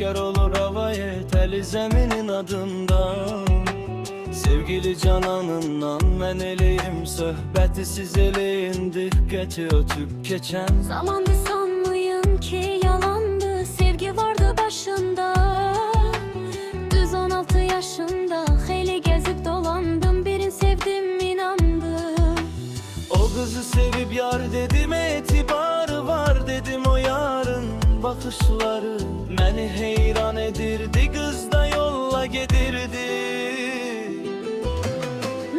aşkar olur havaya teli zeminin adından. Sevgili cananından mən eləyim söhbəti siz eləyin, diqqəti ötüb keçən. Zamandı sanmayın ki yalandı, sevgi vardı başında. Düz 16 yaşında xeyli gezip dolandım, birini sevdim inandım. O kızı sevip yar dedim, etibarı var dedim, o yarın bakışları məni heyran edirdi, kız da yolla gedirdi.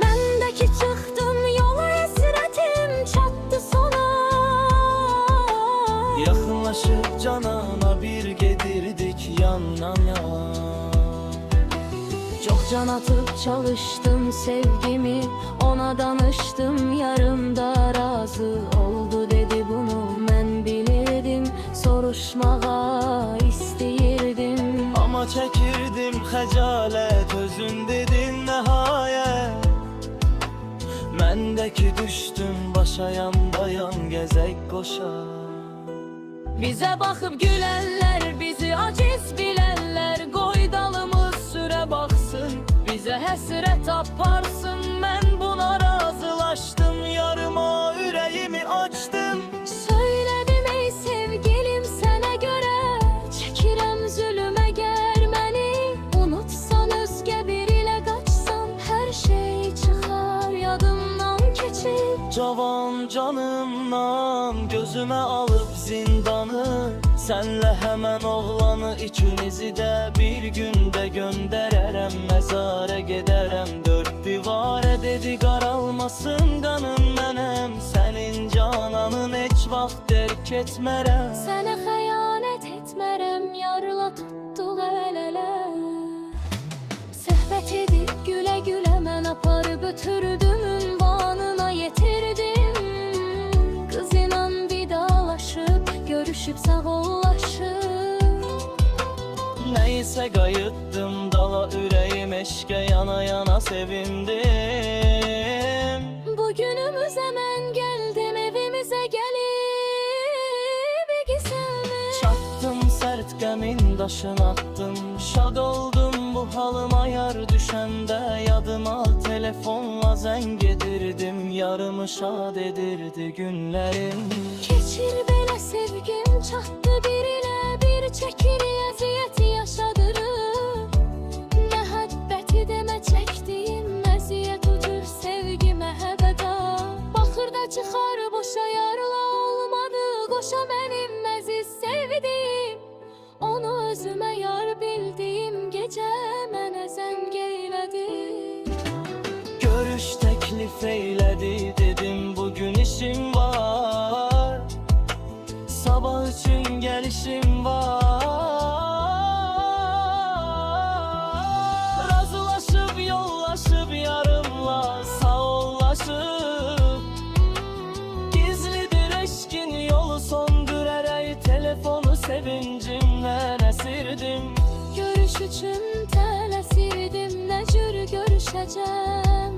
Məndəki çıxdım yola, əsrətim çatdı sona. Yaxınlaşıb canana bir gedirdik yandan yana. Çok can atıp çalıştım sevgimi, ona danıştım, yarımda razı oldu dedi, bunu mən bilirdim. Soruşmağa isteyirdim, Ama çekirdim xəcalət, özün dedin nəhayət. Məndəki düşdüm başa yandayan, gəzək qoşa. bize bakıp gülenler, bizi aciz bilenler, koy dalımız süre baksın, bize hesret aparsın. Mən buna razılaşdım, yarıma ürəyimi açdım. Söyledim ey sevgilim sana göre, çekirem zulüme germeni. Unutsan özge biriyle kaçsan, her şey çıkar yadımdan keçip. Cavan canımdan gözüme alıp zindanı, senle hemen oğlanı, ikimizi de bir günde göndererem. Mezara giderem, dört divare dedi, qaralmasın qanım mənim. Senin cananın heç vaxt terk etmərəm. Sana xəyanət etmərəm, yarla tutduq əl-ələ. Söhbət edib gülə gülə mən aparıb ötürdüm, ünvanına yetirdim. Qız inan vidalaşıb, görüşüb sağollaşıb. Neyse qayıtdım dala, ürəyim eşqə yana yana sevindim. Bugünümüze mən geldim, evimize gelip ikisini. Çattım sərt qəmin daşını attım, şad oldum bu halıma yar düşəndə. Yadıma telefonla zəng edirdim, yarımı şad edirdi günlərim. Keçir belə sevgim çatdı bir ilə, bir çəkir əziyyəti yaşadırır. Məhəbbəti demə çəkdiyim əziyyət ucur sevgimə həbəda. Baxır da çıxar boşa, yarla olmadı qoşa mənim əziz sevdim. Onu özümə yar bildiyim gecə mənə zəng eylədi. Görüş təklif eylədi, dedim bugün işim var, sabah üçün gəlişim var. Razılaşıb yollaşıb yarımla sağollaşıb. Gizlidir eşkin yolu söndürərək, telefonu sevincimlə əsirdim. Görüş üçün tələsirdim, nə cür görüşəcəm.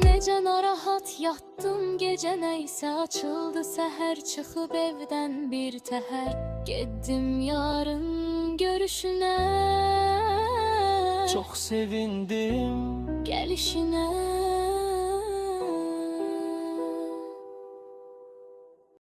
Necə narahat yatdım gecə, nəysə açıldı səhər. Çıxıb evdən bir təhər, getdim yarın görüşünə. Çox sevindim Gəlişinə.